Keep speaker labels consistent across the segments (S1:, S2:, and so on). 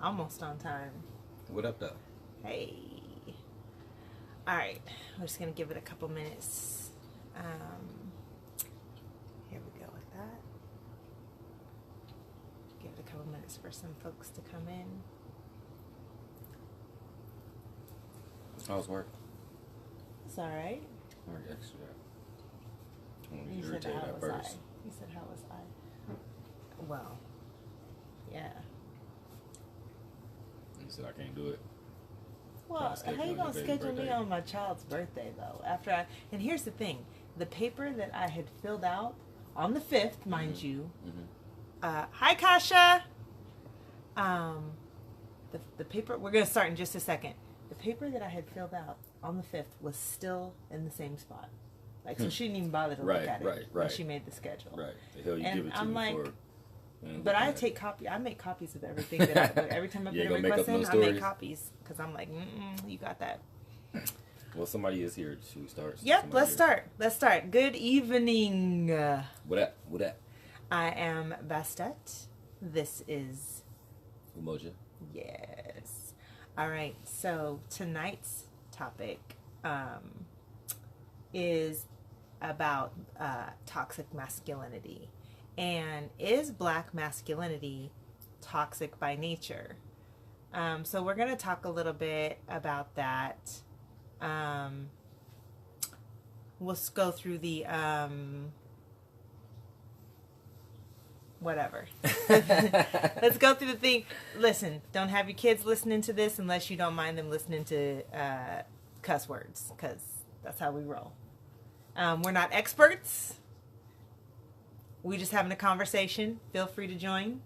S1: Almost on time.
S2: What up, though?
S1: Hey. All right. We're just going to give it a couple minutes. Here we go with that. Give it a couple minutes for some folks to come in.
S2: How's work?
S1: It's all right.
S2: Work extra.
S1: You said, how was I? You said, how was I? Well, yeah.
S2: You said I can't do it.
S1: Well, how you going to schedule me on my child's birthday, though? And here's the thing. The paper that I had filled out on the 5th, mind you. Hi, Kasha. The paper, we're going to start in just a second. The paper that I had filled out on the 5th was still in the same spot. Like, so she didn't even bother to look at it when she made the schedule.
S2: Right. The hell you
S1: and
S2: give it to
S1: I'm
S2: me
S1: like,
S2: for?
S1: But I make copies of everything that every time I put a request in, I make copies because I'm like, you got that.
S2: Well, somebody is here to start.
S1: Yep, let's start. Good evening.
S2: What up?
S1: I am Bastet. This is
S2: Umoja.
S1: Yes. All right. So tonight's topic is about toxic masculinity. And is black masculinity toxic by nature? So we're going to talk a little bit about that. We'll go through the whatever. Let's go through the thing. Listen, don't have your kids listening to this unless you don't mind them listening to cuss words, because that's how we roll. We're not experts. We just having a conversation. Feel free to join.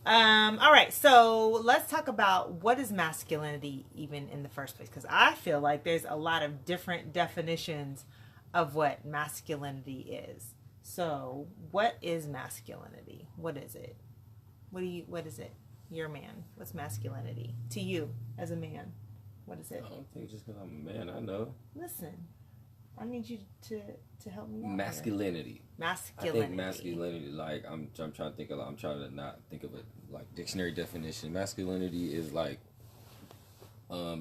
S1: All right, so let's talk about what is masculinity even in the first place, because I feel like there's a lot of different definitions of what masculinity is. So, what is masculinity? What is it? What is it? You're a man. What's masculinity to you as a man? What is it?
S2: I don't think just because I'm a man, I know.
S1: Listen, I need you to help me out.
S2: Masculinity.
S1: Masculinity.
S2: I think masculinity, like I'm trying to think of. I'm trying to not think of it like dictionary definition. Masculinity is like I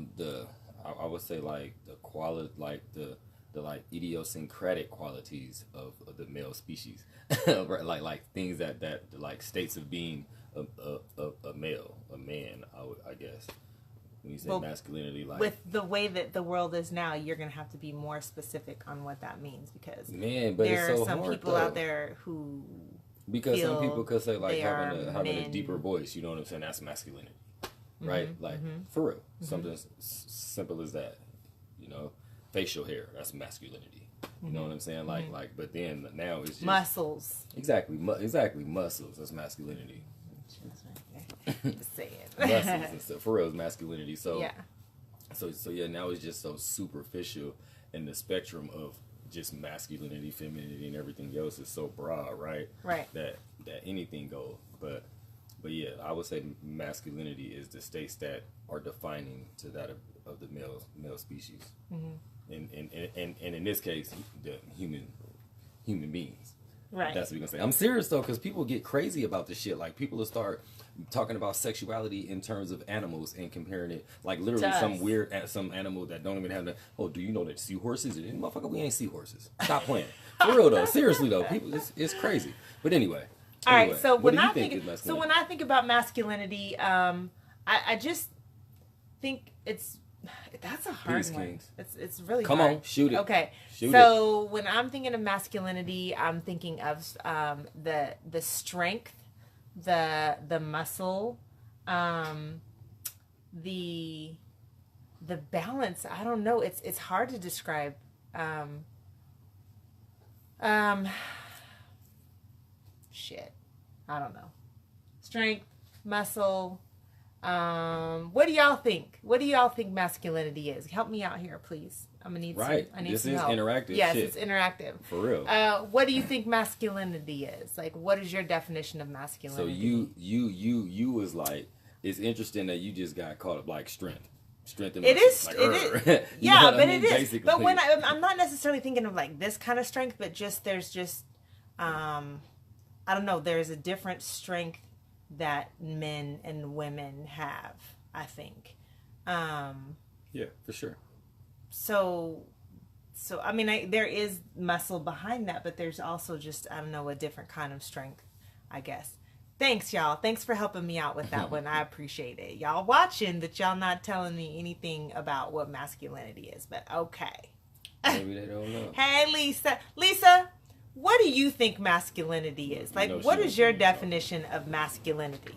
S2: would say like the quality, like the like idiosyncratic qualities of the male species, right? Like things that like states of being a male, a man. I guess. When you say masculinity, like
S1: with the way that the world is now, you're gonna have to be more specific on what that means, because
S2: there
S1: are some people out there who
S2: some people could say like having a deeper voice. You know what I'm saying? That's masculinity, right? Like for real, something simple as that. You know, facial hair, that's masculinity. You know what I'm saying? Like, but then now it's just
S1: muscles.
S2: Exactly, muscles. That's masculinity.
S1: Just say it.
S2: Muscles and stuff. For real, is masculinity. So
S1: yeah.
S2: So yeah, now it's just so superficial, and the spectrum of just masculinity, femininity, and everything else is so broad, right?
S1: Right.
S2: That anything goes. But yeah, I would say masculinity is the states that are defining to that of the male species, and in this case, the human beings.
S1: Right.
S2: That's what we're gonna say. I'm serious though, because people get crazy about this shit. Like people will start talking about sexuality in terms of animals and comparing it, like literally some animal that don't even have the. Oh, do you know that seahorses? And motherfucker, we ain't seahorses. Stop playing. For real though, seriously though, people, it's crazy. But anyway.
S1: All right. So when I think about masculinity, I just think that's a hard one. It's really hard.
S2: Come on, shoot it.
S1: Okay. When I'm thinking of masculinity, I'm thinking of the strength, the muscle, the balance. I don't know. It's hard to describe. Shit. I don't know. Strength, muscle. What do y'all think? What do y'all think masculinity is? Help me out here, please. I'm gonna need some. I need some help.
S2: This is interactive.
S1: Yes,
S2: shit.
S1: It's interactive.
S2: For real.
S1: What do you think masculinity is? Like, what is your definition of masculinity?
S2: So you was like, it's interesting that you just got caught up like strength. Strength and
S1: it is.
S2: Like,
S1: it is. Yeah, but it is.
S2: Basically.
S1: But when I'm not necessarily thinking of like this kind of strength, but there's just I don't know. There's a different strength that men and women have, I think.
S2: Yeah, for sure.
S1: So I mean, there is muscle behind that, but there's also just, I don't know, a different kind of strength, I guess. Thanks, y'all. Thanks for helping me out with that one. I appreciate it. Y'all watching, but y'all not telling me anything about what masculinity is, but okay.
S2: Maybe they don't know.
S1: Hey, Lisa. Lisa, what do you think masculinity is? Like, what is your definition of masculinity?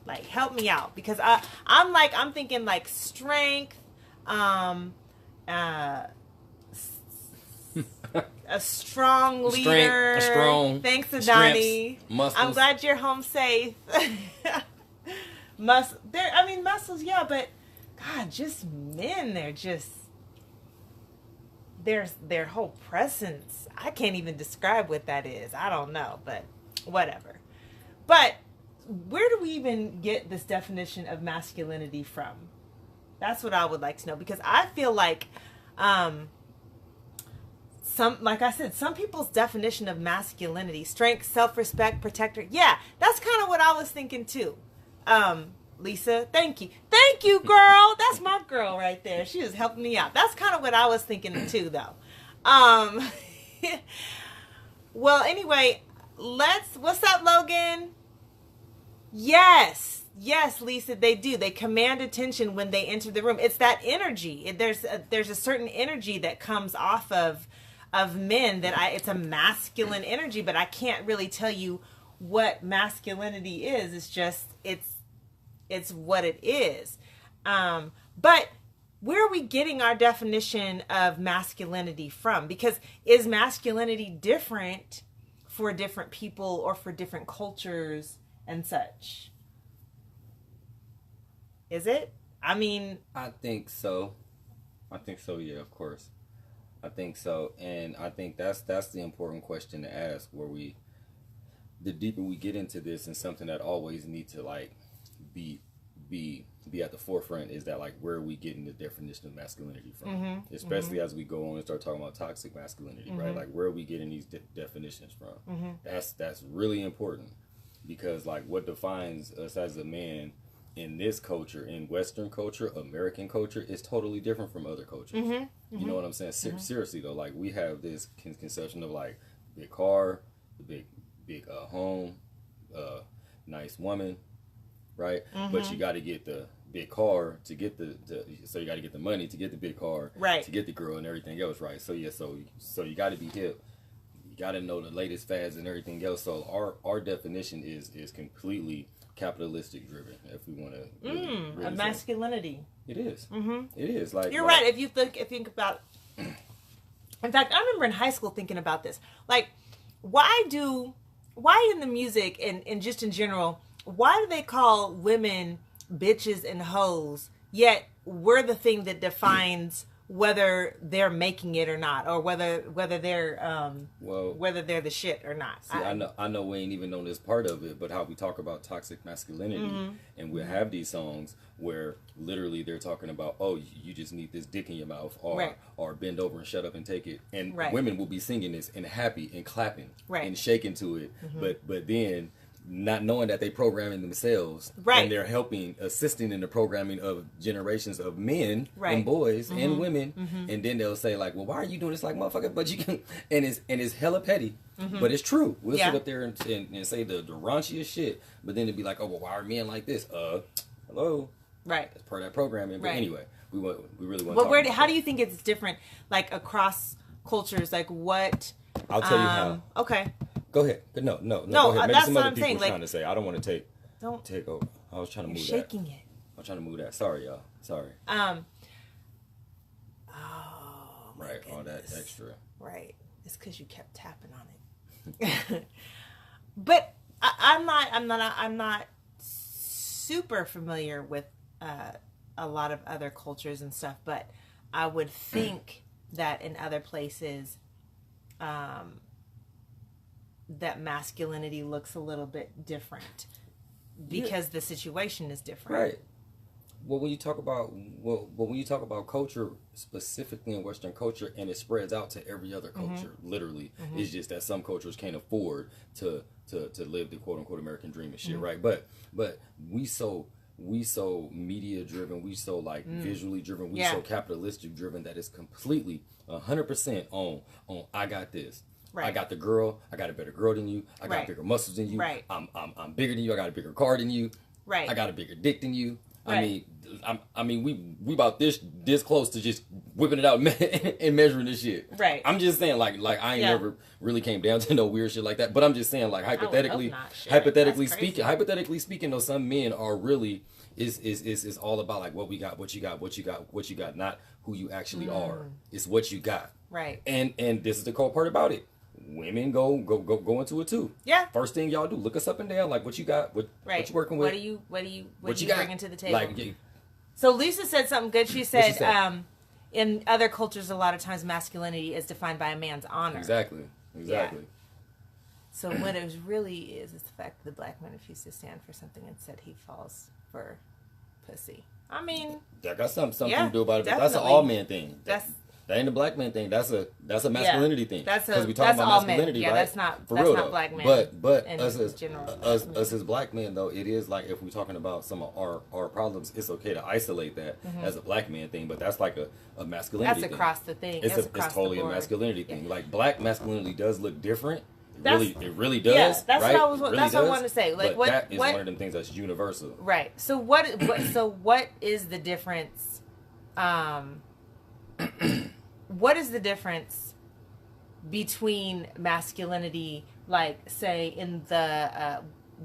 S1: Like, help me out, because I'm thinking like strength, a strong leader. Thanks, Adani.
S2: Muscles.
S1: I'm glad you're home safe. Muscles, yeah, but God, just men. They're just their whole presence. I can't even describe what that is. I don't know, but whatever. But where do we even get this definition of masculinity from? That's what I would like to know, because I feel like like I said, some people's definition of masculinity, strength, self-respect, protector. Yeah, that's kind of what I was thinking too. Lisa, thank you. Thank you, girl. That's my girl right there. She was helping me out. That's kind of what I was thinking too, though. Well, anyway, what's up, Logan? Yes, Lisa, they do. They command attention when they enter the room. It's that energy. There's a certain energy that comes off of men it's a masculine energy, but I can't really tell you what masculinity is. It's just it's what it is. But where are we getting our definition of masculinity from? Because is masculinity different for different people or for different cultures and such? Is it? I mean,
S2: I think so. Yeah, of course. I think so, and I think that's the important question to ask. The deeper we get into this, and something that always need to like be at the forefront is that, like, where are we getting the definition of masculinity from? Mm-hmm. Especially as we go on and start talking about toxic masculinity, mm-hmm. right? Like, where are we getting these definitions from? Mm-hmm. That's really important, because like what defines us as a man in this culture, in Western culture, American culture, is totally different from other cultures. Mm-hmm. Mm-hmm. You know what I'm saying? Seriously though, like, we have this conception of like big car, big home, nice woman, right? Mm-hmm. But you got to get the big car to get so you got to get the money to get the big car,
S1: right? To
S2: get the girl and everything else, right? So yeah, so you got to be hip. You got to know the latest fads and everything else. So our definition is completely capitalistic driven, if we want to really
S1: masculinity.
S2: It is. Mm-hmm. It is. Like,
S1: you're right. If you think about, in fact, I remember in high school thinking about this. Like, why in the music and just in general, why do they call women bitches and hoes? Yet we're the thing that defines whether they're making it or not, or whether they're whether they're the shit or not.
S2: See, I know we ain't even known this part of it, but how we talk about toxic masculinity, mm-hmm. and we'll have these songs where literally they're talking about, oh, you just need this dick in your mouth, or right. or bend over and shut up and take it, and right. women will be singing this and happy and clapping right. and shaking to it, mm-hmm. but then not knowing that they programming themselves, right. and they're assisting in the programming of generations of men, right. and boys, mm-hmm. and women, mm-hmm. and then they'll say like, well, why are you doing this, like, motherfucker? But you can, and it's hella petty, mm-hmm. but it's true. We'll sit up there and say the raunchiest shit, but then it'd be like, oh, well, why are men like this? Hello, right? That's part of that programming. But right. anyway, we really want.
S1: Well, how do you think it's different, like, across cultures? Like, what?
S2: I'll tell you how.
S1: Okay.
S2: Go ahead. No. Go ahead. Maybe
S1: that's
S2: some
S1: what
S2: other
S1: I'm
S2: people
S1: saying.
S2: Trying to say. I don't want to take over. I was trying to move that.
S1: Shaking it.
S2: I'm trying to move that. Sorry, y'all. Sorry.
S1: Oh my
S2: right.
S1: goodness.
S2: All that extra.
S1: Right. It's because you kept tapping on it. But I'm not super familiar with a lot of other cultures and stuff. But I would think that in other places, that masculinity looks a little bit different because the situation is different.
S2: Right. Well, when you talk about when you talk about culture specifically in Western culture, and it spreads out to every other culture, literally, it's just that some cultures can't afford to live the quote unquote American dream and shit, right? But we so media driven, we so like visually driven, we so capitalistic driven that it's completely 100% on I got this. Right. I got the girl. I got a better girl than you. I got bigger muscles than you.
S1: Right.
S2: I'm bigger than you. I got a bigger car than you.
S1: Right.
S2: I got a bigger dick than you.
S1: Right.
S2: I mean, we about this close to just whipping it out and measuring this shit.
S1: Right.
S2: I'm just saying, like I ain't never really came down to no weird shit like that. But I'm just saying, like hypothetically speaking, though, some men are really is all about like what we got, what you got, not who you actually are. It's what you got.
S1: Right.
S2: And this is the cool part about it. Women go into it too.
S1: Yeah.
S2: First thing y'all do, look us up and down, like what you got, what you working with.
S1: What are you bringing to the table?
S2: Like,
S1: so Lisa said something good. She said, in other cultures, a lot of times masculinity is defined by a man's honor.
S2: Exactly.
S1: Yeah. So what it really is the fact that the black man refused to stand for something and said he falls for pussy. I mean,
S2: that got something to do about it. But that's an all man thing. That ain't a black man thing. That's a masculinity thing.
S1: Because
S2: we talk about masculinity,
S1: men. Yeah,
S2: right?
S1: that's not black men.
S2: But us as black men though, it is like if we're talking about some of our problems, it's okay to isolate that as a black man thing. But that's like a masculinity thing.
S1: That's across the thing.
S2: It's totally a masculinity thing. Like black masculinity does look different. It really does.
S1: Yeah, that's
S2: right?
S1: what I wanted to say. Like
S2: but that is one of them things that's universal.
S1: Right. So what is the difference? What is the difference between masculinity, like, say, in the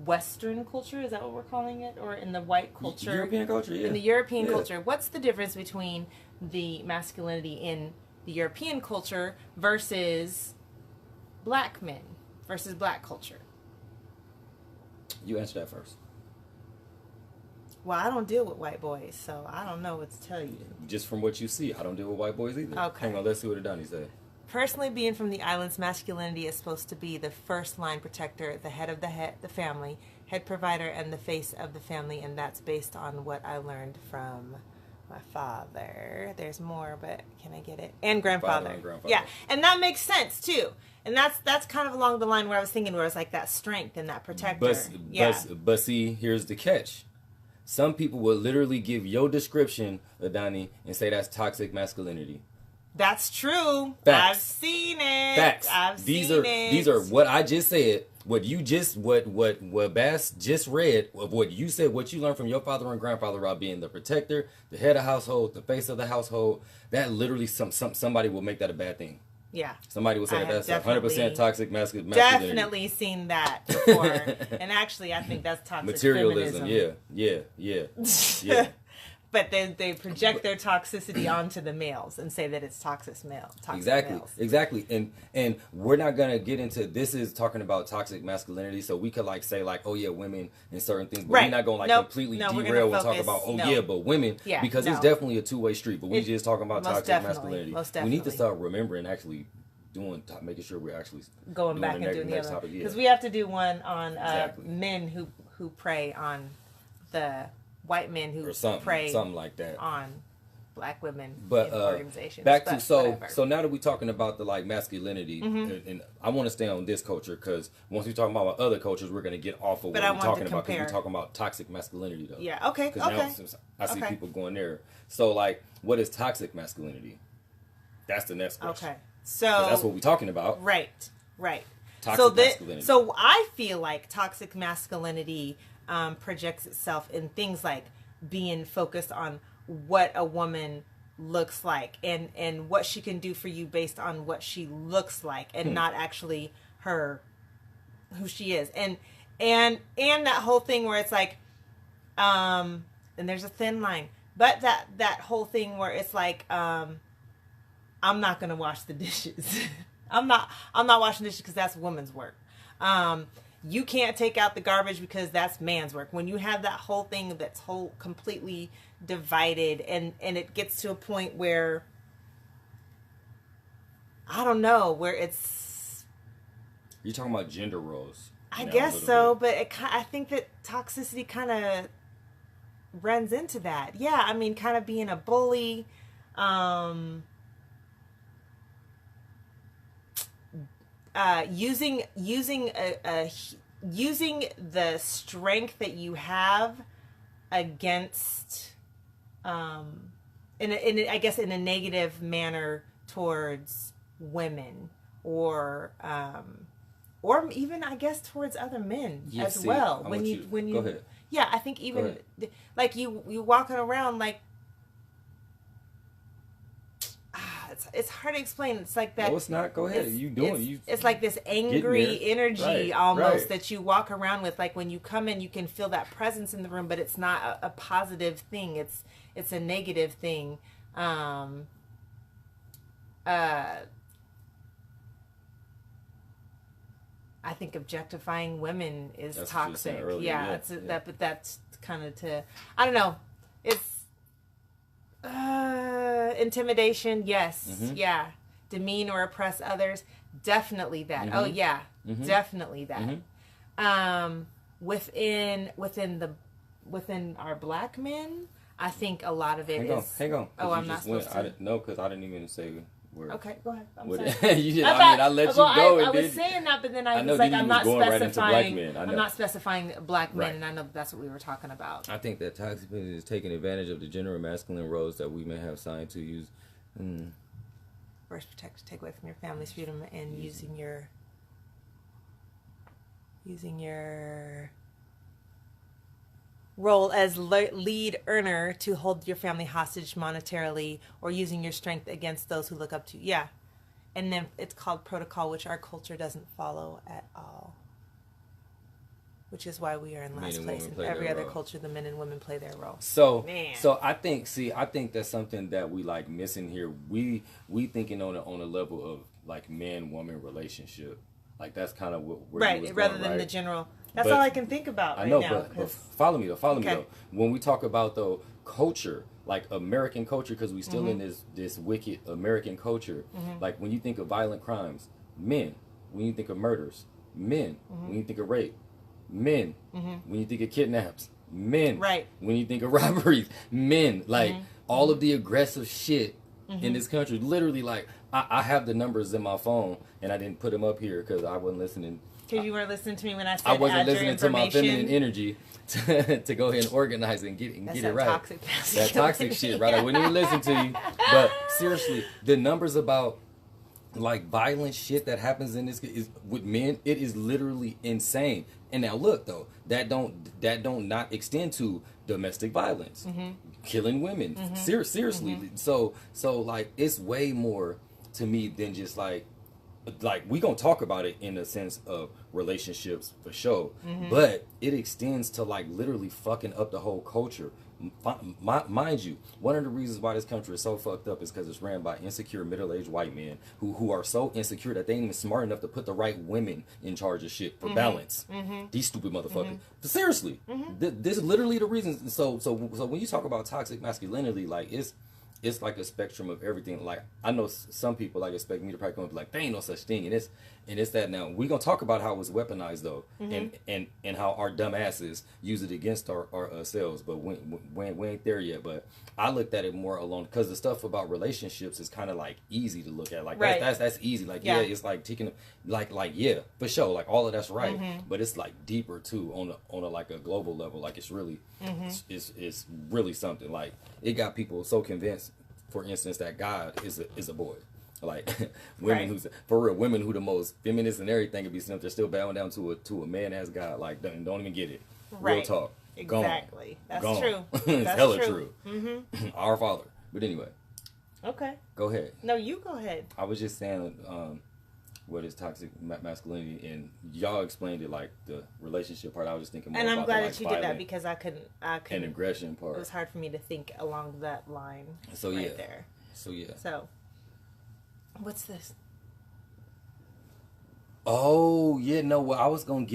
S1: Western culture? Is that what we're calling it? Or in the white culture?
S2: European culture, yeah.
S1: In the European culture. What's the difference between the masculinity in the European culture versus black men, versus black culture?
S2: You answer that first.
S1: Well, I don't deal with white boys, so I don't know what to tell you.
S2: Just from what you see, I don't deal with white boys either.
S1: Okay.
S2: Hang on, let's see what Donnie said.
S1: Personally, being from the islands, masculinity is supposed to be the first line protector, the head of the family, head provider, and the face of the family, and that's based on what I learned from my father. There's more, but can I get it? And grandfather. Yeah, and that makes sense too. And that's kind of along the line where I was thinking, where it's like that strength and that protector.
S2: But see, here's the catch. Some people will literally give your description, Adani, and say that's toxic masculinity.
S1: That's true.
S2: Facts.
S1: I've seen it.
S2: Facts. These are what I just said. What Bass just read of what you said, what you learned from your father and grandfather about being the protector, the head of household, the face of the household. That literally somebody will make that a bad thing.
S1: Yeah.
S2: Somebody will say that's 100% toxic masculinity.
S1: Definitely seen that before. And actually, I think that's toxic
S2: materialism.
S1: Feminism.
S2: Yeah.
S1: But they project their toxicity onto the males and say that it's toxic males.
S2: Exactly. And we're not gonna get into this. Is talking about toxic masculinity, so we could like say like, oh yeah, women and certain things, but we're not gonna like completely derail and talk about but women, because it's definitely a two-way street. But we just talking about toxic masculinity. We need to start remembering actually making sure we're actually
S1: going back and doing the other topic, because we have to do one on men who prey on the white men who prey
S2: something like that
S1: on black women
S2: in
S1: organizations.
S2: So now that we're talking about the like masculinity, and I want to stay on this culture because once we talk about other cultures, we're going to get off of what we're talking about, because we're talking about toxic masculinity though.
S1: Yeah. Okay.
S2: Now, I see people going there. So like, what is toxic masculinity? That's the next question. Okay. So that's what we're talking about.
S1: Right.
S2: Toxic masculinity.
S1: So I feel like toxic masculinity projects itself in things like being focused on what a woman looks like and what she can do for you based on what she looks like, and not actually who she is, and that whole thing where it's like and there's a thin line, but that whole thing where it's like I'm not gonna wash the dishes. I'm not washing dishes because that's woman's work. You can't take out the garbage because that's man's work. When you have that whole thing that's completely divided, and it gets to a point where, I don't know, where it's...
S2: You're talking about gender roles.
S1: I guess so, but I think that toxicity kind of runs into that. Yeah, I mean, kind of being a bully, using using the strength that you have against, I guess in a negative manner towards women, or even I guess towards other men as well. When you
S2: go ahead.
S1: Yeah, I think even like you walking around like, it's hard to explain. It's like that.
S2: No, it's not. Go ahead.
S1: It's like this angry energy almost that you walk around with. Like when you come in, you can feel that presence in the room, but it's not a positive thing. It's a negative thing. I think objectifying women is toxic. But that's kind of I don't know. It's intimidation, yes, yeah. Demean or oppress others, definitely that. Oh yeah, definitely that. Within our black men, I think a lot of it is.
S2: Hang on.
S1: Oh, I'm not supposed to.
S2: No, because I didn't even say.
S1: Okay, go ahead. I'm
S2: sorry. I let you go.
S1: I was saying that, but then I was like, I'm not specifying. I'm not specifying black men, and I know that's what we were talking about.
S2: I think that toxic is taking advantage of the gender and masculine roles that we may have signed to use.
S1: First, protect, take away from your family's freedom, and using your role as lead earner to hold your family hostage monetarily, or using your strength against those who look up to you. Yeah. And then it's called protocol, which our culture doesn't follow at all. Which is why we are in last place. In every other culture, the men and women play their role.
S2: So I think that's something that we like missing here. We thinking on a level of like man-woman relationship. Like that's kind of what we're
S1: right, rather than the general. That's all I can think about right now.
S2: But follow me though. When we talk about though culture, like American culture, because we still in this wicked American culture. Like when you think of violent crimes, men. When you think of murders, men. When you think of rape, men. When you think of kidnaps, men.
S1: Right.
S2: When you think of robberies, men. Like all of the aggressive shit in this country. Literally, like I have the numbers in my phone, and I didn't put them up here because I wasn't listening.
S1: Because you weren't listening to me when I said
S2: I wasn't listening to my feminine energy to go ahead and organize it and get it right. That toxic shit, right? I wouldn't even listen to you. But seriously, the numbers about like violent shit that happens in this is with men, it is literally insane. And now look though, that don't not extend to domestic violence, killing women. Seriously, so like it's way more to me than just like we gonna talk about it in the sense of relationships for sure, but it extends to like literally fucking up the whole culture. Mind you, one of the reasons why this country is so fucked up is because it's ran by insecure middle-aged white men who are so insecure that they ain't even smart enough to put the right women in charge of shit for balance. These stupid motherfuckers. But seriously, this is literally the reason. So when you talk about toxic masculinity, like it's like a spectrum of everything. Like I know some people like expect me to probably come and be like, there ain't no such thing, and it's that. Now we gonna talk about how it's weaponized though, and how our dumb asses use it against ourselves. But we ain't there yet. But I looked at it more alone because the stuff about relationships is kind of like easy to look at. Like that's easy. Like yeah, it's like taking like yeah, for sure. Like all of that's right, but it's like deeper too on a like a global level. Like it's really it's really something. Like it got people so convinced, for instance, that God is a boy. Like women women who the most feminist and everything could be sent, they're still bowing down to a man as God. Like don't even get it.
S1: Right.
S2: Real talk.
S1: Exactly. That's true.
S2: It's
S1: That's
S2: hella true. Our Father. But anyway.
S1: Okay.
S2: Go ahead.
S1: No, you go ahead.
S2: I was just saying what is toxic masculinity, and y'all explained it like the relationship part. I was just thinking more
S1: and I'm
S2: about
S1: glad
S2: the, like,
S1: that you did that because I couldn't
S2: and aggression part.
S1: It was hard for me to think along that line.
S2: So
S1: right
S2: yeah.
S1: There.
S2: So yeah.
S1: So what's this?
S2: Oh yeah, no. Well, I was gonna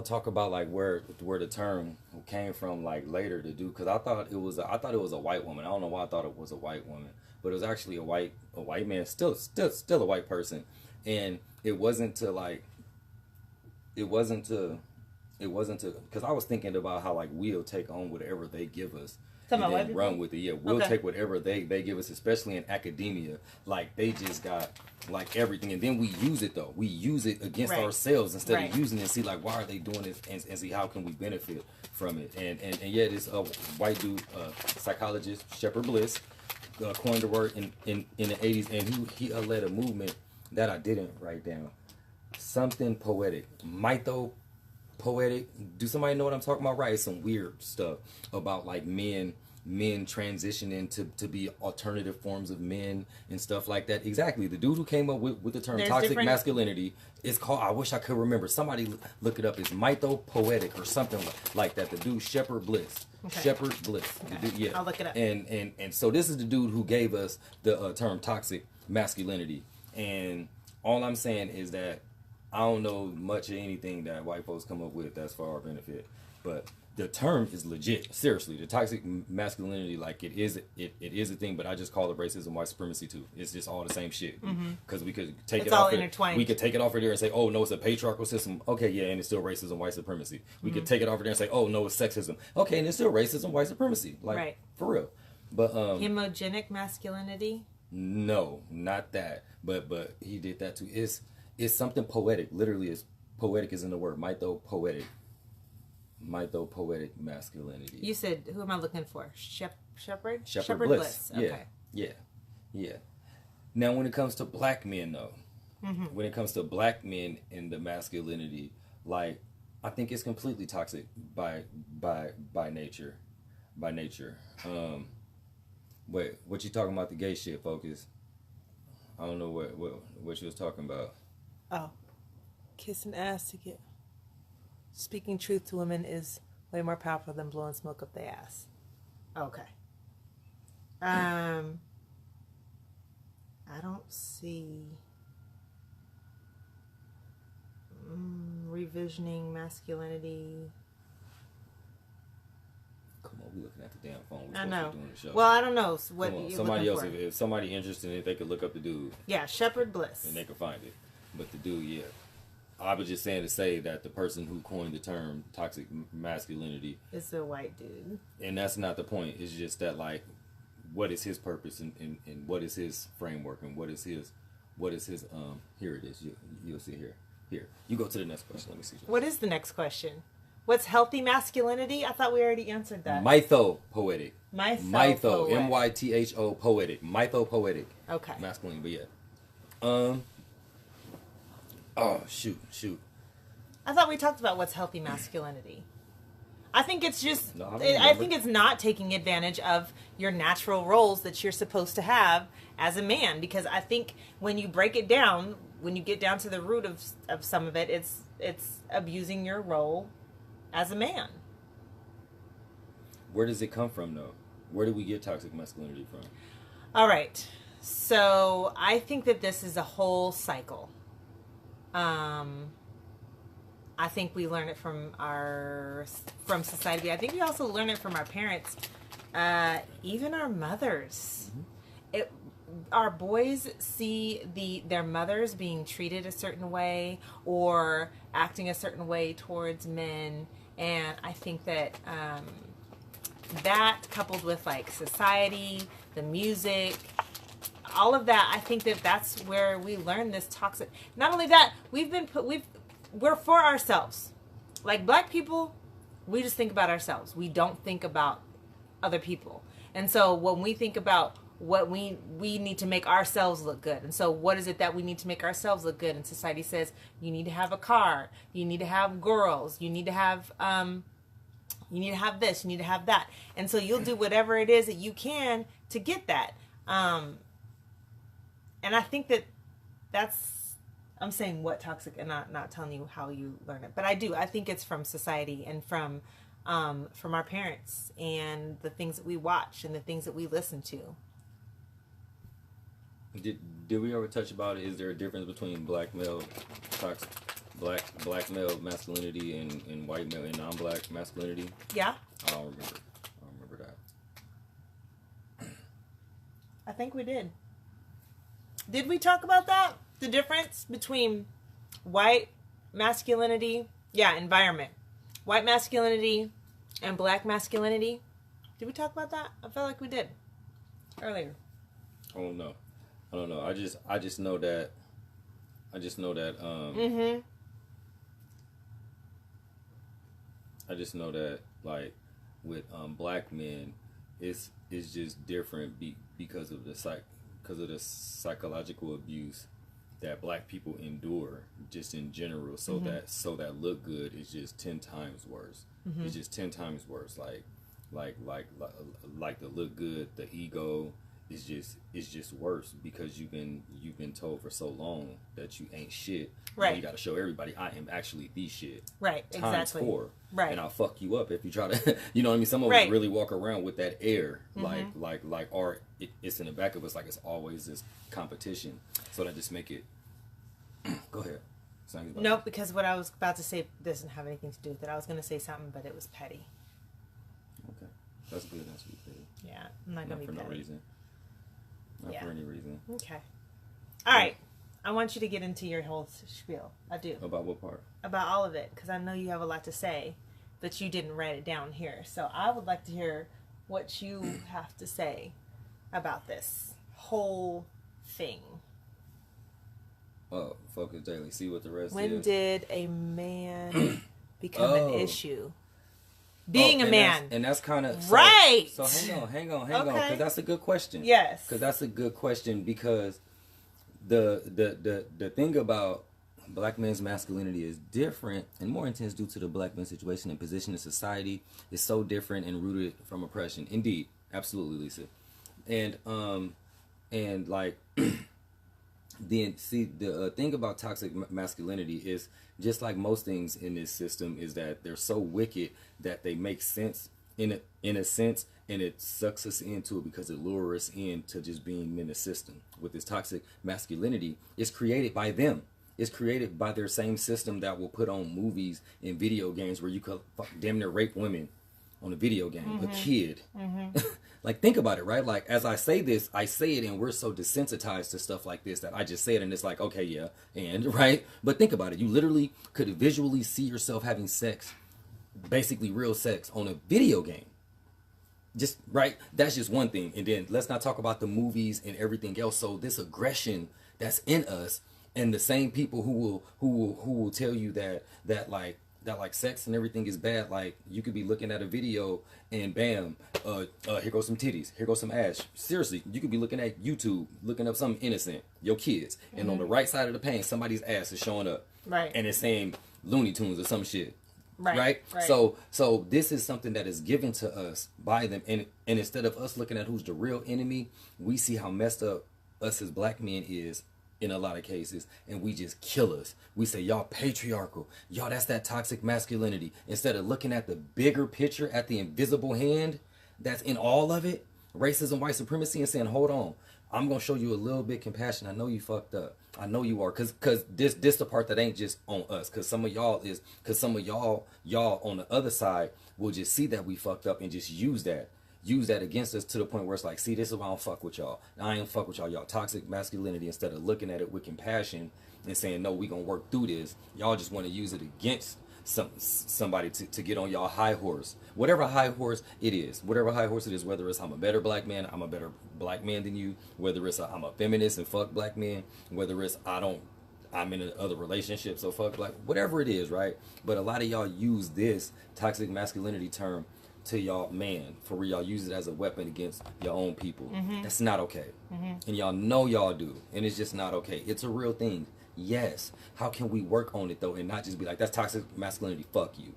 S2: talk about like where the term came from like later to do, because I thought it was a white woman. I don't know why I thought it was a white woman, but it was actually a white man, still a white person, and it wasn't to It wasn't to, because I was thinking about how like we'll take on whatever they give us
S1: Talking
S2: and
S1: about
S2: then run with it. Yeah, we'll
S1: Okay.
S2: take whatever they give us, especially in academia. Like they just got like everything, and then we use it though. We use it against
S1: Right.
S2: ourselves instead
S1: Right.
S2: of using it and see like why are they doing this and see how can we benefit from it. And yeah, this white dude, psychologist Shepard Bliss, coined the word in the 80s, and he led a movement that I didn't write down. Something poetic, mytho-poetic. Do somebody know what I'm talking about? Right, it's some weird stuff about like men transitioning to be alternative forms of men and stuff like that. Exactly, the dude who came up with the term
S1: There's
S2: toxic
S1: different-
S2: masculinity is called, I wish I could remember. Somebody look it up. It's mytho-poetic or something like that. The dude Shepard Bliss.
S1: Okay.
S2: Shepard Bliss.
S1: Okay.
S2: The dude, yeah.
S1: I'll look it up.
S2: And so this is the dude who gave us the term toxic masculinity. And all I'm saying is that I don't know much of anything that white folks come up with that's for our benefit, but the term is legit. Seriously, the toxic masculinity, like it is a thing. But I just call it racism, white supremacy too. It's just all the same shit. Because we could take
S1: It's
S2: it
S1: all
S2: off.
S1: intertwined.
S2: We could take it off of there and say, oh no, it's a patriarchal system. Okay, yeah, and it's still racism, white supremacy. We could take it off of there and say, oh no, it's sexism. Okay, and it's still racism, white supremacy. Like
S1: Right.
S2: for real. But
S1: Hemogenic masculinity.
S2: no, not that. But he did that too. It's something poetic. Literally, it's poetic is in the word. Mytho-poetic masculinity.
S1: You said, who am I looking for? Shepard
S2: Bliss.
S1: Okay.
S2: Yeah. Now, when it comes to black men, though, when it comes to black men and the masculinity, like I think it's completely toxic by nature. Wait, what you talking about the gay shit, Focus? I don't know what you was talking about.
S1: Oh, kissing ass to get. Speaking truth to women is way more powerful than blowing smoke up their ass. Okay. I don't see revisioning masculinity.
S2: Come on, we looking at the damn phone. We're
S1: I
S2: supposed
S1: know.
S2: to be doing the show.
S1: Well, I don't know. So what
S2: Come on,
S1: you
S2: somebody else,
S1: looking for?
S2: if somebody interested in it, they could look up the dude
S1: Yeah, Shepard Bliss.
S2: and they could find it. But the dude, yeah. I was just saying to say that the person who coined the term toxic masculinity,
S1: It's a white dude.
S2: and that's not the point. It's just that like, what is his purpose and what is his framework and what is his here it is. You'll see here. Here, you go to the next question. Let me see.
S1: What is the next question? What's healthy masculinity? I thought we already answered that.
S2: Mytho-poetic.
S1: Mytho.
S2: Mytho. Poetic. Mytho-poetic.
S1: Okay.
S2: Masculine, but yeah. Oh shoot.
S1: I thought we talked about what's healthy masculinity. I think it's just,
S2: No, I don't
S1: I
S2: remember.
S1: think it's not taking advantage of your natural roles that you're supposed to have as a man. Because I think when you break it down, when you get down to the root of some of it, it's abusing your role as a man.
S2: Where does it come from, though? Where do we get toxic masculinity from?
S1: All right. So I think that this is a whole cycle. I think we learn it from society. I think we also learn it from our parents, even our mothers. Our boys see their mothers being treated a certain way or acting a certain way towards men, and I think that that coupled with like society, the music, all of that, I think that that's where we learn this toxic. Not only that, we're for ourselves. Like black people, we just think about ourselves. We don't think about other people. And so when we think about what we need to make ourselves look good. And so what is it that we need to make ourselves look good? And society says you need to have a car, you need to have girls, you need to have this, you need to have that. And so you'll do whatever it is that you can to get that. And I think that's, I'm saying what toxic and not telling you how you learn it. But I think it's from society and from our parents and the things that we watch and the things that we listen to.
S2: Did we ever touch about it? Is there a difference between black male masculinity and white male and non-black masculinity?
S1: Yeah.
S2: I don't remember that.
S1: I think we did. Did we talk about that? The difference between white masculinity? Yeah, environment. white masculinity and black masculinity. Did we talk about that? I felt like we did earlier.
S2: I don't know. I just know that.
S1: Mm-hmm.
S2: I just know that, like, with black men, it's just different because of the psychological abuse that black people endure just in general. So that look good is just 10 times worse.
S1: Mm-hmm.
S2: It's just 10 times worse. Like the look good, the ego is just worse because you've been told for so long that you ain't shit.
S1: Right.
S2: And you got to show everybody I am actually the shit.
S1: Right.
S2: Times
S1: Exactly.
S2: 4.
S1: Right.
S2: And I'll fuck you up if you try to. You know what I mean? Some of us really walk around with that air, or it's in the back of us, like it's always this competition. So that just make it. Go ahead.
S1: Nope, because what I was about to say doesn't have anything to do with it. I was going to say something, but it was petty.
S2: Okay, that's good. That's good.
S1: Yeah, I'm not going to be petty.
S2: For no reason. Not for any reason.
S1: Okay. All right. I want you to get into your whole spiel. I do.
S2: About what part?
S1: About all of it, because I know you have a lot to say, but you didn't write it down here. So I would like to hear what you have to say about this whole thing.
S2: Oh, Focus Daily. See what the rest
S1: When
S2: is.
S1: did a man become an issue? Being a man.
S2: And that's kind of...
S1: Right!
S2: So hang on. Because that's a good question.
S1: Yes.
S2: Because that's a good question because the thing about black men's masculinity is different and more intense due to the black man's situation and position in society is so different and rooted from oppression. Indeed. Absolutely, Lisa. And like... Then see the thing about toxic masculinity is just like most things in this system is that they're so wicked that they make sense in a sense, and it sucks us into it because it lures us into just being in the system. With this toxic masculinity, it's created by them. It's created by their same system that will put on movies and video games where you could damn near rape women on a video game, a kid. Like, think about it, right? Like, as I say this, I say it and we're so desensitized to stuff like this that I just say it and it's like, okay, yeah, and, right? But think about it. You literally could visually see yourself having sex, basically real sex, on a video game. Just, right? That's just one thing. And then let's not talk about the movies and everything else. So this aggression that's in us, and the same people who will tell you that sex and everything is bad. Like, you could be looking at a video and bam, here goes some titties, here goes some ass. Seriously, you could be looking at YouTube, looking up something innocent, your kids, and on the right side of the pane, somebody's ass is showing up,
S1: right?
S2: And it's saying Looney Tunes or some shit, right?
S1: Right.
S2: So this is something that is given to us by them, and instead of us looking at who's the real enemy, we see how messed up us as black men is. In a lot of cases, and we just kill us. We say, y'all patriarchal, y'all that's that toxic masculinity, instead of looking at the bigger picture, at the invisible hand that's in all of it, racism, white supremacy, and saying, hold on, I'm gonna show you a little bit compassion. I know you fucked up, I know you are, cause this the part that ain't just on us, cause some of y'all on the other side will just see that we fucked up and just use that against us to the point where it's like, see, this is why I don't fuck with y'all. I ain't fuck with y'all toxic masculinity. Instead of looking at it with compassion and saying, no, we gonna work through this, y'all just want to use it against somebody to get on y'all high horse. Whatever high horse it is, whether it's I'm a better black man, I'm a better black man than you, whether it's I'm a feminist and fuck black men, whether it's I'm in another relationship, so fuck black, whatever it is, right? But a lot of y'all use this toxic masculinity term to y'all, man, for real, y'all use it as a weapon against your own people. That's not okay. And y'all know y'all do, and it's just not okay. It's a real thing. Yes. How can we work on it though, and not just be like, that's toxic masculinity, fuck you.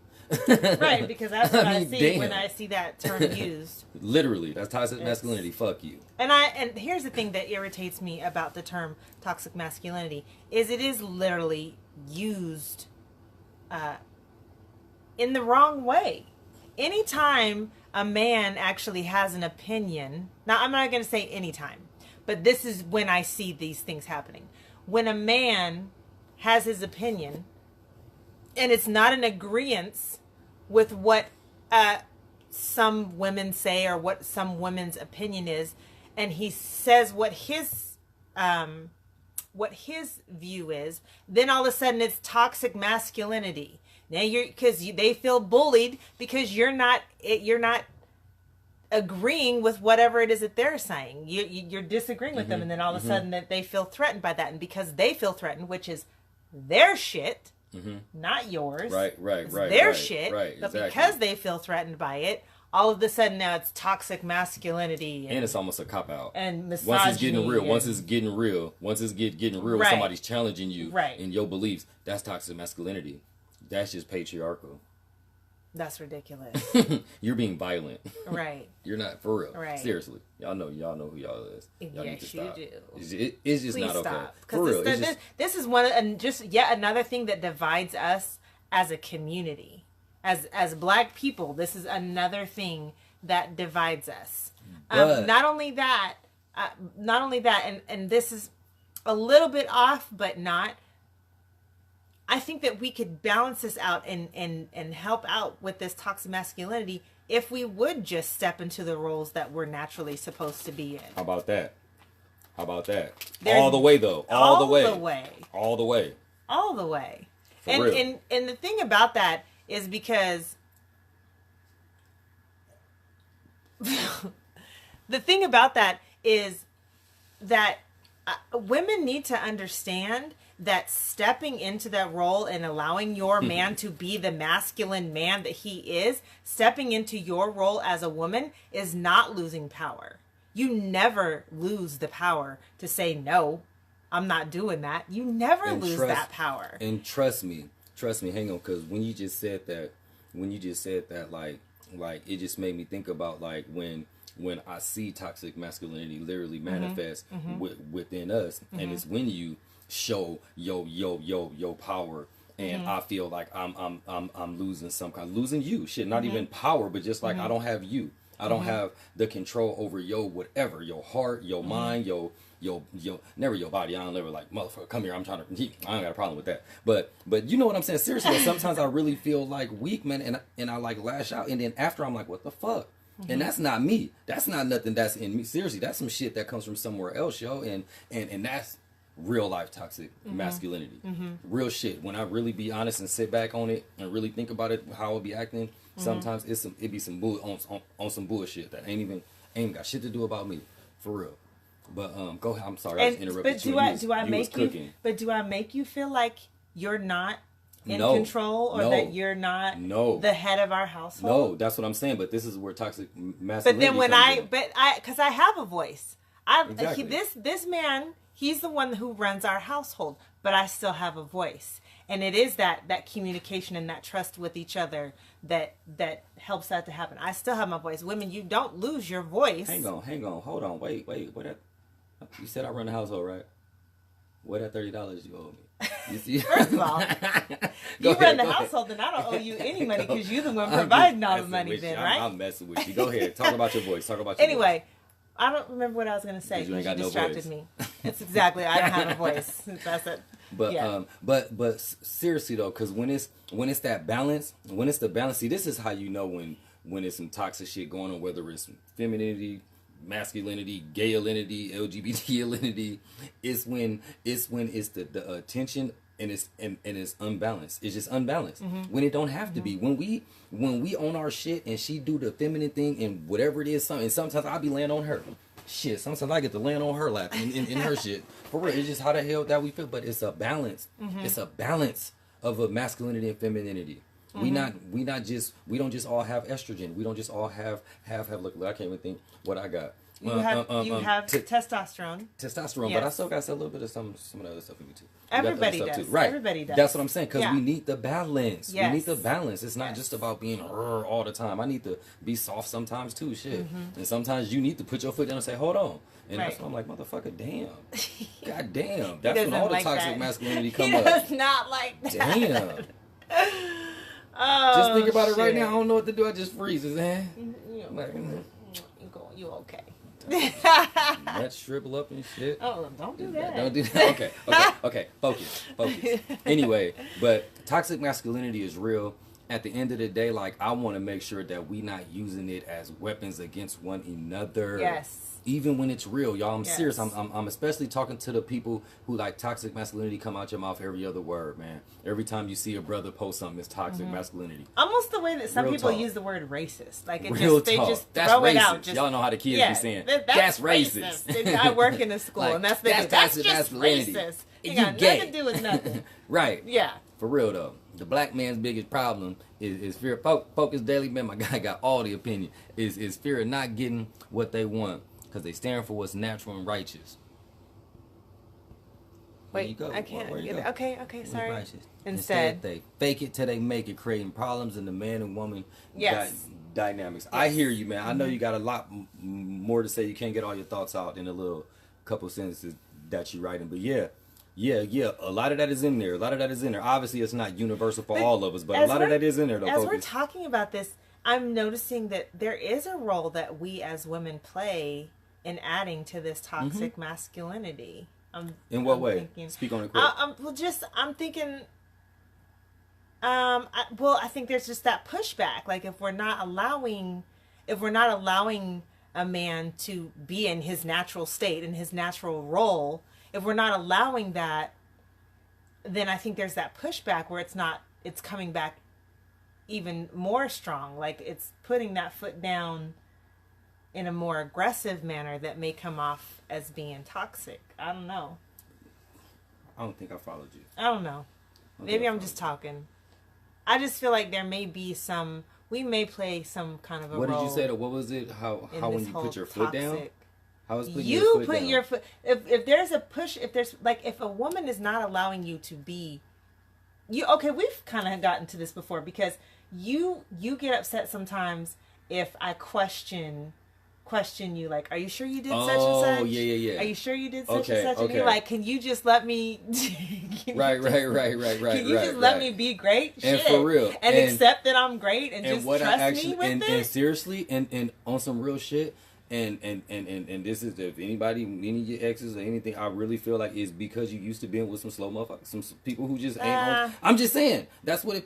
S1: Right, because that's what I see when I see that term used.
S2: Literally, that's toxic masculinity, fuck you.
S1: And here's the thing that irritates me about the term toxic masculinity is it is literally used in the wrong way. Anytime a man actually has an opinion, now I'm not going to say anytime, but this is when I see these things happening. When a man has his opinion and it's not in agreement with what some women say or what some women's opinion is, and he says what his view is, then all of a sudden it's toxic masculinity. Now they feel bullied because you're not agreeing with whatever it is that they're saying. You're disagreeing with them, and then all of a sudden that they feel threatened by that, and because they feel threatened, which is their shit, not yours.
S2: Right.
S1: Their shit.
S2: Right.
S1: But
S2: Exactly.
S1: because they feel threatened by it, all of a sudden now it's toxic masculinity,
S2: and it's almost a cop out.
S1: And misogyny.
S2: Once it's getting real, once it's getting real,
S1: Right.
S2: somebody's challenging you
S1: Right.
S2: in your beliefs. That's toxic masculinity. That's just patriarchal.
S1: That's ridiculous.
S2: You're being violent.
S1: Right.
S2: You're not, for real.
S1: Right.
S2: Seriously. Y'all know who y'all is. Y'all need to
S1: Yes,
S2: stop.
S1: you do.
S2: It's just
S1: Please
S2: not okay.
S1: stop.
S2: For real.
S1: This is one, and just yet another thing that divides us as a community, as Black people. This is another thing that divides us. Not only that, and this is a little bit off, but not. I think that we could balance this out and help out with this toxic masculinity if we would just step into the roles that we're naturally supposed to be in.
S2: How about that? All the way, though. All the way.
S1: For
S2: real.
S1: And the thing about that is because the thing about that is that women need to understand that stepping into that role and allowing your man to be the masculine man that he is, stepping into your role as a woman is not losing power. You never lose the power to say, no, I'm not doing that. You never lose that power.
S2: And trust me, hang on, because when you just said that, like it just made me think about like when I see toxic masculinity literally manifest within us, and it's when you show your power, and I feel like I'm losing losing you, shit, not even power, but just like I don't have you. I don't have the control over your whatever, your heart, your mind, your never your body. I don't ever like, motherfucker, come here. I ain't got a problem with that. But you know what I'm saying? Seriously, sometimes I really feel like weak, man, and I like lash out, and then after I'm like, what the fuck? And that's not me. That's not nothing that's in me. Seriously, that's some shit that comes from somewhere else, yo. And that's real life toxic masculinity. Real shit. When I really be honest and sit back on it and really think about it, how I'll be acting, sometimes it be some on some bullshit that ain't got shit to do about me. For real. But go ahead. I'm sorry, I just interrupted
S1: but
S2: you.
S1: do I make you feel like you're not in control, or that you're not the head of our household?
S2: No, that's what I'm saying. But this is where toxic masculinity.
S1: But then when because I have a voice.
S2: Exactly.
S1: This man, he's the one who runs our household, but I still have a voice, and it is that communication and that trust with each other that helps that to happen. I still have my voice. Women, you don't lose your voice.
S2: Hang on, hold on, wait. You said I run the household, right? Where that $30 you owe me? You see?
S1: First of all, you run the household, then I don't owe you any money because you're the one providing all the money, then, right?
S2: I'm messing with you. Go ahead, talk about your voice.
S1: Anyway, I don't remember what I was going to say because you distracted me. It's exactly, I don't have a voice. That's it.
S2: But
S1: yeah.
S2: But seriously though, because when it's that balance, when it's the balance, see, this is how you know when it's some toxic shit going on, whether it's femininity, masculinity, gayalinity, LGBTalinity. It's when it's the attention and it's unbalanced. It's just unbalanced when it don't have to be. When we own our shit and she do the feminine thing and whatever it is, and sometimes I'll be laying on her. Shit, sometimes I get to land on her lap in her shit. For real, it's just how the hell that we feel. But it's a balance. It's a balance of a masculinity and femininity. We don't just all have estrogen. We don't just all have look, I can't even think what I got.
S1: You have testosterone.
S2: Testosterone,
S1: yes.
S2: But I still got a little bit of some of the other stuff in me too.
S1: Everybody does.
S2: Too. Right.
S1: Everybody does.
S2: That's what I'm saying, because we need the balance.
S1: Yes.
S2: We need the balance. It's not just about being all the time. I need to be soft sometimes too, shit. And sometimes you need to put your foot down and say, hold on. And that's when I'm like, motherfucker, damn. God damn. That's when all the toxic masculinity come up.
S1: He does not like that.
S2: Damn.
S1: Oh,
S2: just think about it right now. I don't know what to do. I just freeze his hand.
S1: You okay.
S2: Let's shrivel up and shit.
S1: Oh, don't do that.
S2: Don't do that. Okay. Focus. Anyway, but toxic masculinity is real, at the end of the day, like, I want to make sure that we not using it as weapons against one another.
S1: Yes.
S2: Even when it's real, y'all. I'm
S1: Yes.
S2: serious. I'm especially talking to the people who like toxic masculinity come out your mouth every other word, man. Every time you see a brother post something, it's toxic masculinity.
S1: Almost the way that some
S2: Real
S1: people
S2: talk.
S1: use the word racist. Like, it
S2: Real
S1: just, they
S2: talk.
S1: just
S2: That's
S1: throw
S2: racist.
S1: it out. Just,
S2: Y'all know how the kids be saying,
S1: that's
S2: racist.
S1: And I work in a school,
S2: Like,
S1: and that's
S2: that's
S1: just
S2: masculinity.
S1: racist. It
S2: You
S1: got
S2: gay.
S1: nothing to do with nothing.
S2: Right.
S1: Yeah.
S2: For real though, the black man's biggest problem is fear. Focus Daily Man, my guy got all the opinion. Is fear of not getting what they want because they staring for what's natural and righteous. There you
S1: Wait,
S2: go.
S1: I can't
S2: Where you
S1: get it.
S2: go?
S1: Okay, sorry.
S2: Righteous.
S1: Instead,
S2: they fake it till they make it, creating problems in the man and woman
S1: Yes.
S2: dynamics.
S1: Yes.
S2: I hear you, man. I know you got a lot more to say. You can't get all your thoughts out in a little couple sentences that you're writing, but yeah. A lot of that is in there. Obviously, it's not universal for all of us, but a lot of that is in there, though.
S1: As
S2: Focus.
S1: we're talking about this, I'm noticing that there is a role that we as women play in adding to this toxic masculinity.
S2: In what
S1: I'm
S2: way?
S1: thinking-
S2: Speak on it quick.
S1: I'm thinking. I think there's just that pushback. Like, if we're not allowing a man to be in his natural state, in his natural role, if we're not allowing that, then I think there's that pushback where it's coming back even more strong. Like, it's putting that foot down in a more aggressive manner that may come off as being toxic. I don't know.
S2: I don't think I followed you.
S1: I don't know. Maybe I'm just talking. I just feel like there may be we may play some kind of a
S2: What
S1: role.
S2: did you say? What was it? How
S1: in
S2: when
S1: this
S2: you
S1: whole
S2: put your foot down?
S1: toxic-
S2: How is putting
S1: You
S2: your foot
S1: put
S2: down?
S1: your foot. If there's a push, if a woman is not allowing you to be, okay, we've kind of gotten to this before because you get upset sometimes if I question you, like, are you sure you did such and such?
S2: Oh, yeah.
S1: Are you sure you did such
S2: Okay,
S1: and such? And you're
S2: okay.
S1: like, can you just let me?
S2: Right.
S1: Can you just let me be great?
S2: And
S1: Shit.
S2: for real.
S1: And
S2: And-
S1: accept that I'm great and just
S2: what
S1: trust
S2: I actually
S1: me with it?
S2: and seriously and on some real shit and this is, if anybody, any of your exes or anything, I really feel like it's because you used to being with some slow motherfuckers, some people who just ain't on. I'm just saying that's what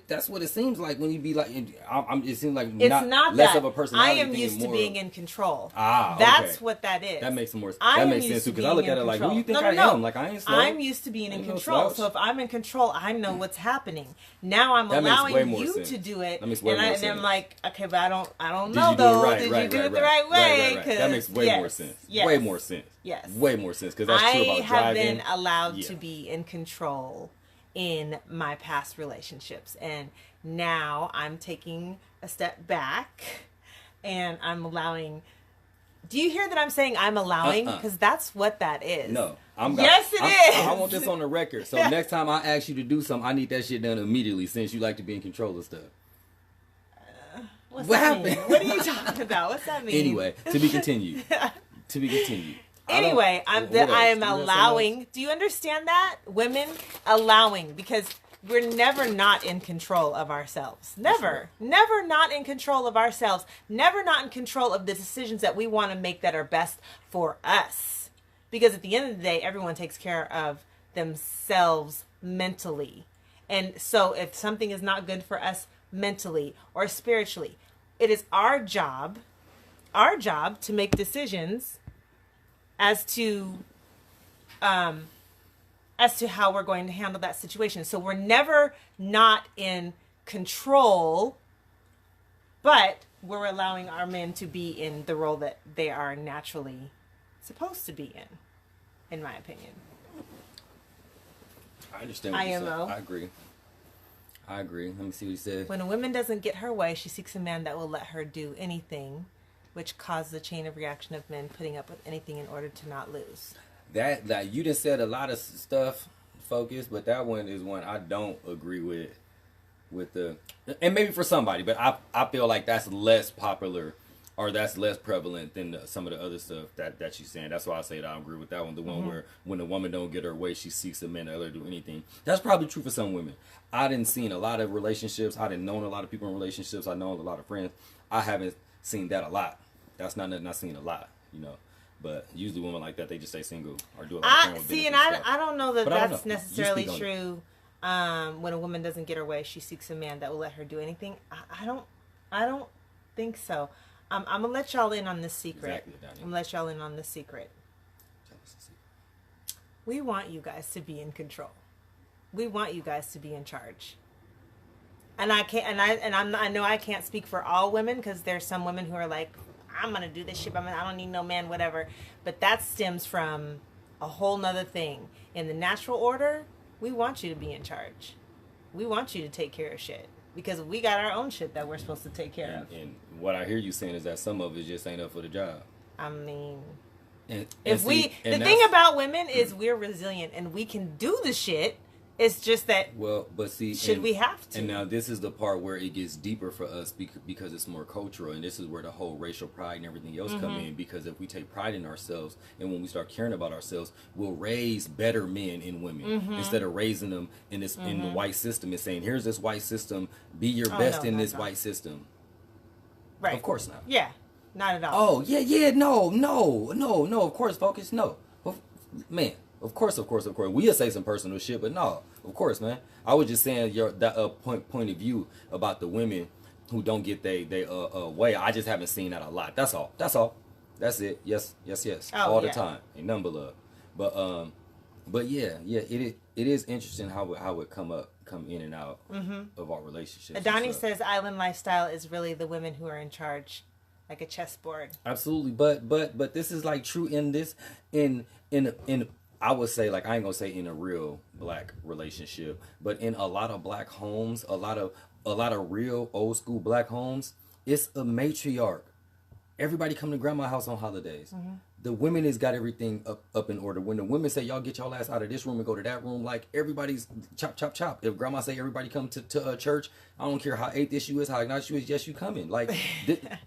S2: it seems like when you be like. It seems like
S1: It's
S2: not
S1: less
S2: that. Of a personality.
S1: I am
S2: thing
S1: used
S2: and
S1: to
S2: more
S1: being in control.
S2: Ah,
S1: That's
S2: okay.
S1: what that is.
S2: That makes more.
S1: I
S2: That
S1: am
S2: makes
S1: used
S2: sense too
S1: to
S2: because I look
S1: being
S2: at it
S1: in
S2: like, who
S1: control.
S2: you think
S1: No,
S2: I
S1: no.
S2: am? Like, I ain't slow.
S1: I'm used to being in
S2: Ain't no
S1: control.
S2: slouch.
S1: So if I'm in control, I know what's happening. Now I'm
S2: That makes way
S1: allowing
S2: more
S1: you
S2: sense.
S1: to do it,
S2: That makes way more
S1: and
S2: sense.
S1: I'm like, okay, but I don't
S2: Did
S1: know
S2: you do it
S1: though.
S2: right?
S1: Did
S2: Right,
S1: you do
S2: right,
S1: it the
S2: right.
S1: right way?
S2: Right. That makes way more sense.
S1: Yes.
S2: Way more sense.
S1: Yes.
S2: Way more sense because that's true
S1: I
S2: about
S1: have
S2: driving.
S1: been allowed
S2: Yeah.
S1: to be in control in my past relationships, and now I'm taking a step back and I'm allowing. Do you hear that I'm saying I'm allowing? Because that's what that is.
S2: No,
S1: Yes, it is.
S2: I want this on the record. So next time I ask you to do something, I need that shit done immediately. Since you like to be in control of stuff.
S1: What
S2: What
S1: happened?
S2: happened?
S1: What are you talking about? What's that mean?
S2: Anyway, to be continued. To be continued.
S1: Anyway,
S2: I
S1: I
S2: don't- what else?
S1: am
S2: You got something
S1: allowing. Do you understand that? Women allowing, because we're never not in control of ourselves. Never. Never not in control of ourselves. Never not in control of the decisions that we want to make that are best for us. Because at the end of the day, everyone takes care of themselves mentally. And so if something is not good for us mentally or spiritually, it is our job to make decisions as to how we're going to handle that situation. So we're never not in control, but we're allowing our men to be in the role that they are naturally supposed to be in my opinion.
S2: I understand what you're saying.
S1: IMO.
S2: I agree. Let me see what you said.
S1: When a woman doesn't get her way, she seeks a man that will let her do anything, which causes a chain of reaction of men putting up with anything in order to not lose.
S2: That you just said a lot of stuff, Focus, but that one is one I don't agree with the, and maybe for somebody, but I feel like that's less popular or that's less prevalent than some of the other stuff that she's saying. That's why I say that I agree with that one. The one where when a woman don't get her way, she seeks a man to let her do anything. That's probably true for some women. I didn't seen a lot of relationships. I didn't know a lot of people in relationships. I know a lot of friends. I haven't seen that a lot. That's not nothing I've seen a lot, you know. But usually women like that, they just stay single or do a lot of
S1: I don't know that
S2: but I don't
S1: that's
S2: know. You
S1: necessarily
S2: speak on it.
S1: true when a woman doesn't get her way, she seeks a man that will let her do anything. I don't think so. I'm gonna let y'all in on this secret.
S2: Exactly,
S1: I'm gonna let y'all in on this secret. We want you guys to be in control. We want you guys to be in charge. And I can't, I know I can't speak for all women, because there's some women who are like, I'm gonna do this shit. I don't need no man, whatever. But that stems from a whole nother thing. In the natural order, we want you to be in charge. We want you to take care of shit, because we got our own shit that we're supposed to take care of.
S2: And what I hear you saying is that some of it just ain't up for the job.
S1: I mean,
S2: the
S1: thing about women is we're resilient and we can do the shit. It's just that, should we have to?
S2: And now this is the part where it gets deeper for us because it's more cultural, and this is where the whole racial pride and everything else come in, because if we take pride in ourselves, and when we start caring about ourselves, we'll raise better men and women instead of raising them in this in the white system and saying, here's this white system, be your best in this white system.
S1: Right.
S2: Of course not.
S1: Yeah. Not at all.
S2: Oh, yeah, no, of course, focus, no. Man, of course. We'll say some personal shit, but no, of course, man. I was just saying that point of view about the women who don't get they way. I just haven't seen that a lot. That's all. That's it. Yes. All the time. Ain't nothing but love. But yeah, it is interesting how it come in and out of our relationships.
S1: Adani says island lifestyle is really the women who are in charge. Like a chessboard.
S2: Absolutely, but this is like true in this in I would say, like, I ain't gonna say in a real black relationship, but in a lot of black homes, a lot of real old school black homes, it's a matriarch. Everybody come to grandma's house on holidays. The women has got everything up in order. When the women say, y'all get y'all ass out of this room and go to that room, like, everybody's chop. If grandma say everybody come to church, I don't care how atheist you is, how agnostic you is, yes, you coming. Like,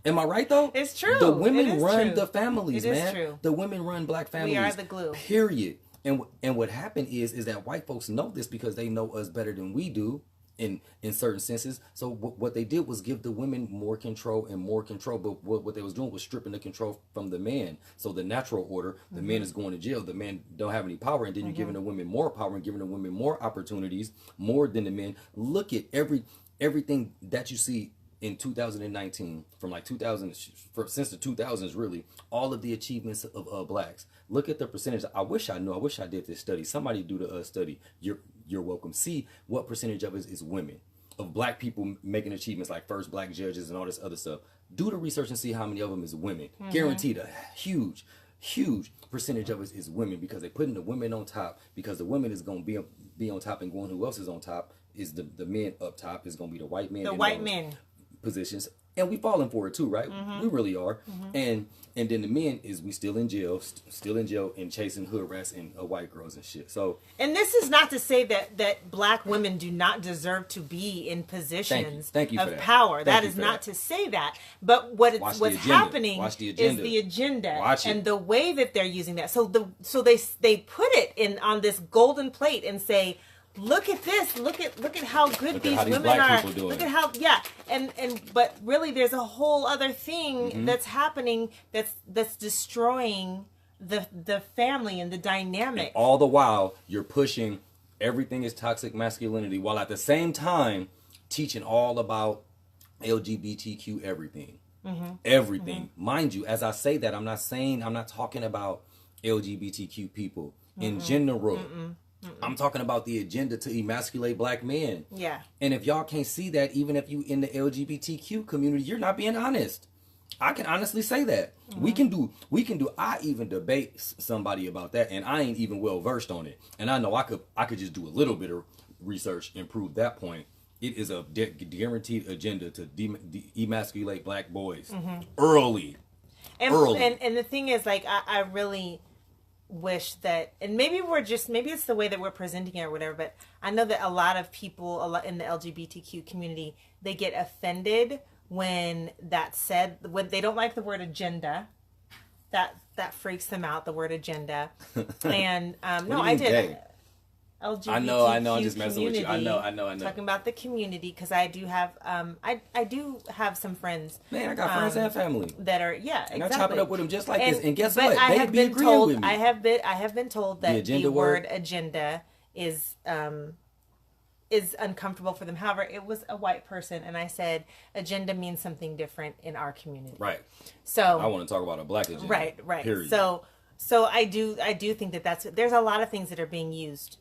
S2: am I right, though?
S1: It's true.
S2: The women run the families, man.
S1: It is true.
S2: The women run black families.
S1: We are the glue.
S2: Period. And what happened is that white folks know this because they know us better than we do in certain senses. So what they did was give the women more control. But what they was doing was stripping the control from the man. So the natural order, the man is going to jail. The man don't have any power, and then you're giving the women more power and giving the women more opportunities, more than the men. Look at everything that you see in 2019, from like 2000, since the 2000s, really, all of the achievements of blacks. Look at the percentage. I wish I did this study. Somebody do the study. You're welcome. See what percentage of it is women, of black people making achievements, like first black judges and all this other stuff. Do the research and see how many of them is women. Guaranteed a huge percentage of it is women, because they're putting the women on top, because the women is going to be on top, and going who else is on top is the men up top, is going to be the white men.
S1: The white men.
S2: Positions, and we falling for it too, right? We really are. And then the men is we still in jail and chasing hood rats and white girls and shit. So, and
S1: this is not to say that black women do not deserve to be in positions of power. That is not to say that. But what's happening is the agenda and the way that they're using that. So they put it on this golden plate and say, look at this. Look at how good these women are. Look at how but really there's a whole other thing that's happening that's destroying the family and the dynamic.
S2: And all the while you're pushing everything is toxic masculinity, while at the same time teaching all about LGBTQ everything. Everything. Mind you, as I say that, I'm not talking about LGBTQ people in general. I'm talking about the agenda to emasculate black men. Yeah. And if y'all can't see that, even if you in the LGBTQ community, you're not being honest. I can honestly say that. We can do. I even debate somebody about that, and I ain't even well versed on it. And I know I could just do a little bit of research and prove that point. It is a guaranteed agenda to emasculate black boys early.
S1: And the thing is, like, I really wish that, and maybe it's the way that we're presenting it or whatever, but I know that a lot of people in the LGBTQ community, they get offended when that's said, when they don't like the word agenda. That freaks them out, the word agenda. And no, I did. LGBTQ
S2: I know. I'm just messing with you. I know.
S1: Talking about the community, because I do have I do have some friends.
S2: Man, I got friends and family
S1: that are exactly.
S2: And I chop it up with them just like this. And guess what? They be agreeing with me.
S1: I have been told that the word agenda is is uncomfortable for them. However, it was a white person, and I said agenda means something different in our community.
S2: Right.
S1: So
S2: I want to talk about a black agenda.
S1: Right.
S2: Period.
S1: So I do think that there's a lot of things that are being used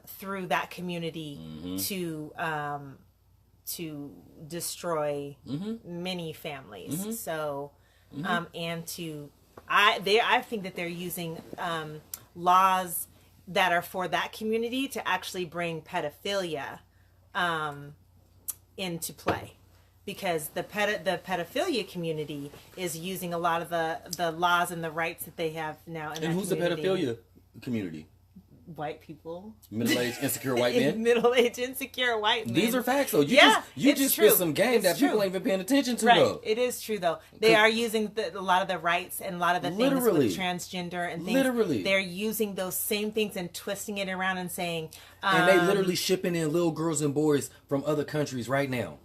S1: through that community to destroy many families. So and I think that they're using laws that are for that community to actually bring pedophilia into play, because the pedophilia community is using a lot of the laws and the rights that they have now. In
S2: and who's community. The pedophilia community?
S1: White people.
S2: Middle-aged, insecure white men.
S1: Middle-aged, insecure white men.
S2: These are facts, though. You just spit some game that people ain't even paying attention to, though.
S1: It is true, though. They are using a lot of the rights and a lot of the things with transgender and things. Literally. They're using those same things and twisting it around and saying...
S2: and they literally shipping in little girls and boys from other countries right now.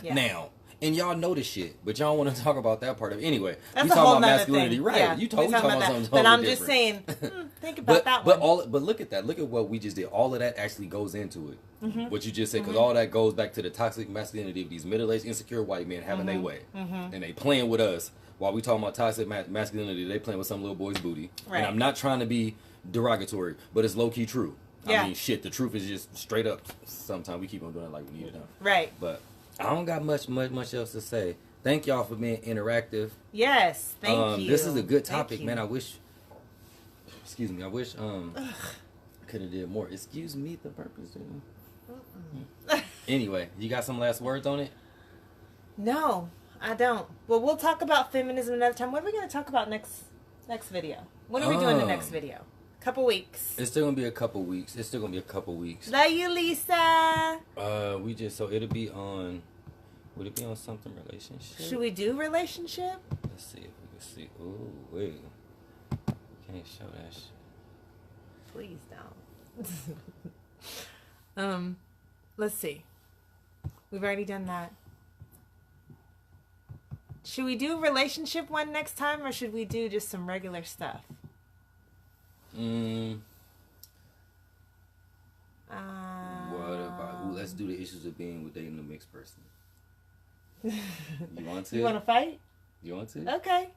S2: Now. And y'all know this shit, but y'all want to talk about that part of it. Anyway,
S1: that's
S2: we
S1: talking
S2: about masculinity,
S1: thing.
S2: right?
S1: Yeah,
S2: you talking about something totally
S1: But I'm
S2: different.
S1: just saying, think about that one.
S2: But look at that. Look at what we just did. All of that actually goes into it. What you just said, because all that goes back to the toxic masculinity of these middle-aged, insecure white men having their way, and they playing with us while we talking about toxic masculinity. They playing with some little boy's booty. Right. And I'm not trying to be derogatory, but it's low-key true. I mean, shit. The truth is just straight up. Sometimes we keep on doing it like we need it.
S1: Right.
S2: But I don't got much else to say. Thank y'all for being interactive.
S1: Yes, thank you.
S2: This is a good topic, man. I wish could have did more. Excuse me, the purpose. Anyway, you got some last words on it?
S1: No, I don't. Well, we'll talk about feminism another time. What are we going to talk about next video? When are we doing the next video? Couple weeks.
S2: It's still gonna be a couple weeks.
S1: Love you, Lisa.
S2: It'll be on. Would it be on something relationship?
S1: Should we do relationship?
S2: Let's see if we can see. Oh wait, can't show that shit.
S1: Please don't. Let's see. We've already done that. Should we do relationship one next time, or should we do just some regular stuff?
S2: What about? Let's do the issues of being with dating a mixed person. You want to?
S1: You want to fight?
S2: You want to?
S1: Okay.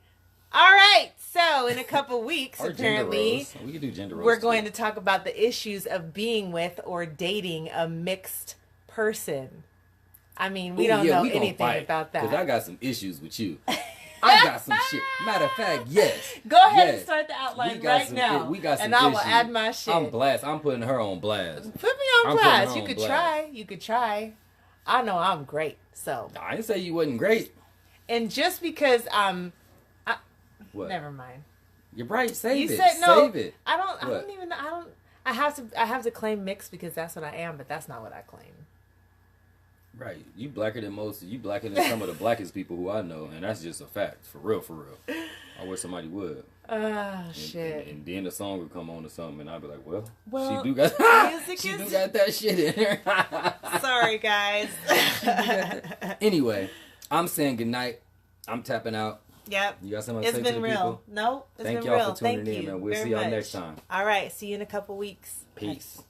S1: All right. So in a couple weeks, apparently,
S2: we can do gender roles.
S1: We're going to talk about the issues of being with or dating a mixed person. I mean, we don't know anything about that.
S2: Because I got some issues with you. I got some shit. Matter of fact, yes.
S1: Go ahead and start the outline right now.
S2: We got some
S1: and I will add my shit.
S2: I'm blast. I'm putting her on blast.
S1: Put me on blast. You could try. You could try. I know I'm great. So
S2: I didn't say you wasn't great.
S1: And just because
S2: what?
S1: Never mind.
S2: You're right. Save it.
S1: You said no.
S2: Save it.
S1: I have to claim mixed because that's what I am, but that's not what I claim.
S2: Right. You blacker than most. You blacker than some of the blackest people who I know, and that's just a fact. For real. I wish somebody would.
S1: Shit.
S2: And then the song would come on or something, and I'd be like, well she
S1: she
S2: do got that shit in her.
S1: Sorry, guys.
S2: Anyway, I'm saying goodnight. I'm tapping out.
S1: Yep.
S2: You got something to say to the people?
S1: No, it's
S2: Thank
S1: been
S2: y'all
S1: real.
S2: for tuning in, man. We'll see y'all next time.
S1: All right. See you in a couple weeks.
S2: Peace.